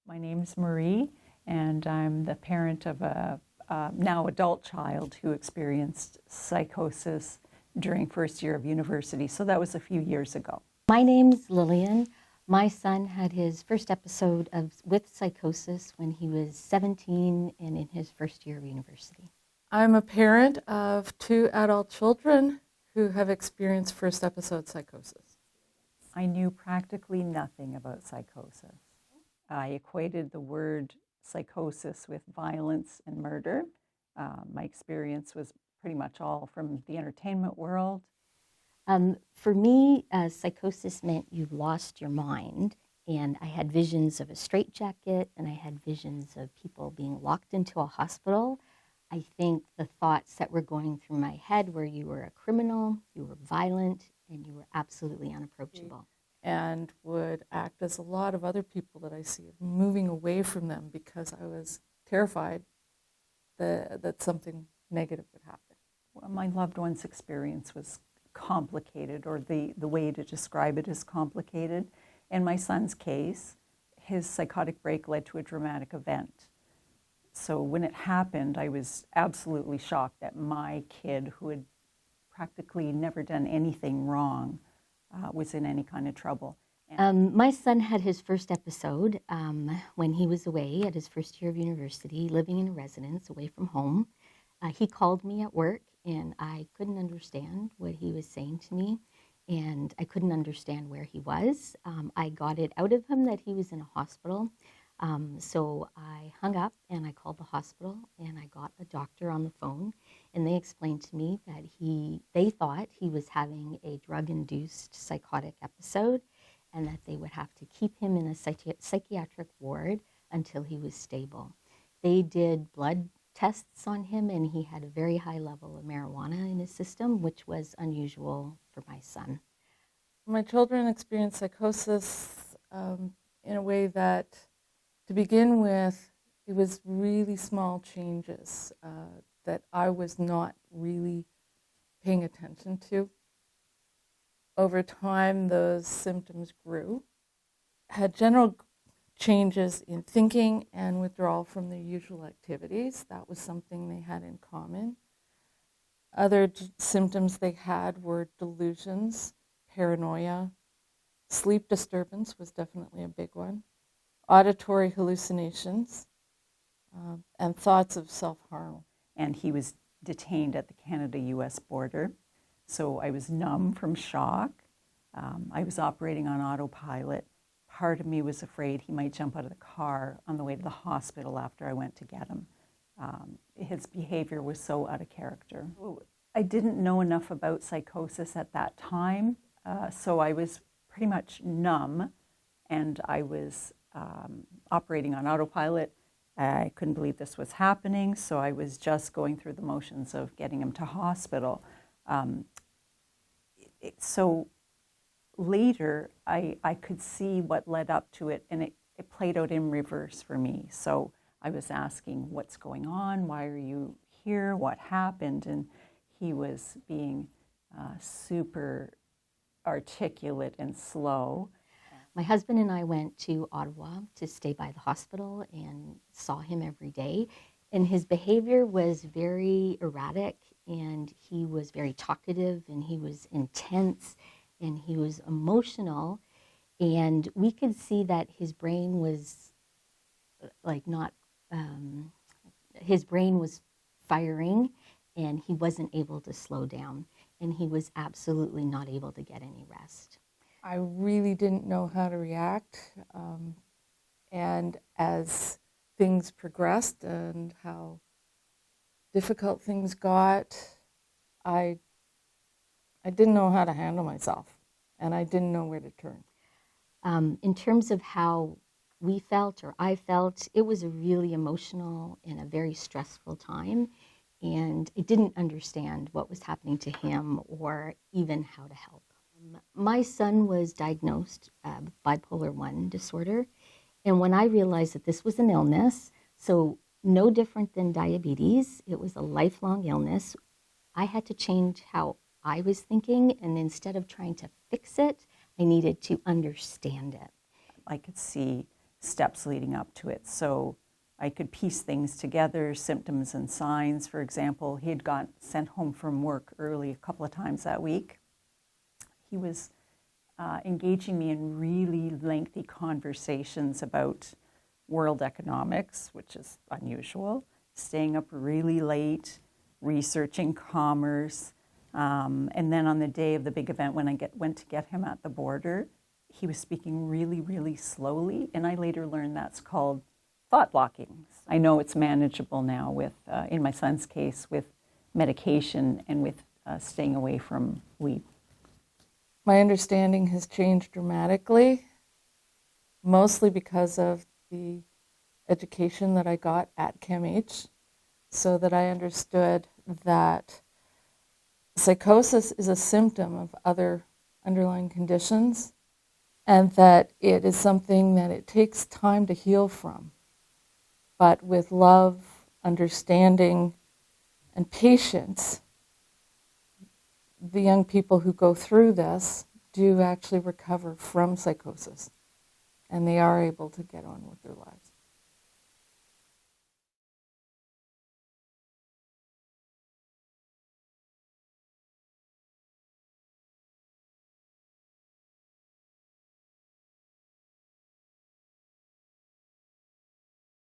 My name's Marie, and I'm the parent of a now adult child who experienced psychosis during first year of university. So that was a few years ago. My name's Lillian. My son had his first episode with psychosis when he was 17 and in his first year of university. I'm a parent of 2 adult children who have experienced first episode psychosis. I knew practically nothing about psychosis. I equated the word psychosis with violence and murder. My experience was pretty much all from the entertainment world. For me, psychosis meant you lost your mind, and I had visions of a straitjacket, and I had visions of people being locked into a hospital. I think the thoughts that were going through my head were you were a criminal, you were violent, and you were absolutely unapproachable. And would act as a lot of other people that I see, moving away from them because I was terrified that something negative would happen. Well, my loved one's experience was complicated, or the way to describe it is complicated. In my son's case, his psychotic break led to a dramatic event. So when it happened, I was absolutely shocked that my kid, who had practically never done anything wrong, was in any kind of trouble. My son had his first episode when he was away at his first year of university, living in a residence away from home. He called me at work, and I couldn't understand what he was saying to me, and I couldn't understand where he was. I got it out of him that he was in a hospital, so I hung up and I called the hospital, and I got a doctor on the phone, and they explained to me that they thought he was having a drug-induced psychotic episode, and that they would have to keep him in a psychiatric ward until he was stable. They did blood tests on him, and he had a very high level of marijuana in his system, which was unusual for my son. My children experienced psychosis in a way that, to begin with, it was really small changes that I was not really paying attention to. Over time, those symptoms grew, had general changes in thinking and withdrawal from their usual activities. That was something they had in common. Other symptoms they had were delusions, paranoia, sleep disturbance was definitely a big one, auditory hallucinations, and thoughts of self-harm. And he was detained at the Canada-US border. So I was numb from shock. I was operating on autopilot. Part of me was afraid he might jump out of the car on the way to the hospital after I went to get him. His behavior was so out of character. I didn't know enough about psychosis at that time, so I was pretty much numb, and I was operating on autopilot. I couldn't believe this was happening, so I was just going through the motions of getting him to hospital. So later, I could see what led up to it, and it played out in reverse for me. So I was asking, what's going on? Why are you here? What happened? And he was being super articulate and slow. My husband and I went to Ottawa to stay by the hospital and saw him every day. And his behavior was very erratic, and he was very talkative, and he was intense, and he was emotional. And we could see that his brain was his brain was firing, and he wasn't able to slow down, and he was absolutely not able to get any rest. I really didn't know how to react, and as things progressed and how difficult things got, I didn't know how to handle myself, and I didn't know where to turn. In terms of how we felt, or I felt, it was a really emotional and a very stressful time, and I didn't understand what was happening to him or even how to help. My son was diagnosed with bipolar I disorder, and when I realized that this was an illness, so no different than diabetes, it was a lifelong illness, I had to change how I was thinking, and instead of trying to fix it, I needed to understand it. I could see steps leading up to it. So I could piece things together, symptoms and signs. For example, he had got sent home from work early a couple of times that week. He was engaging me in really lengthy conversations about world economics, which is unusual, staying up really late, researching commerce. And then on the day of the big event, when I went to get him at the border, he was speaking really, really slowly. And I later learned that's called thought blocking. I know it's manageable now with, in my son's case, with medication and with staying away from weed. My understanding has changed dramatically, mostly because of the education that I got at CAMH, so that I understood that psychosis is a symptom of other underlying conditions, and that it is something that it takes time to heal from. But with love, understanding, and patience, the young people who go through this do actually recover from psychosis, and they are able to get on with their lives.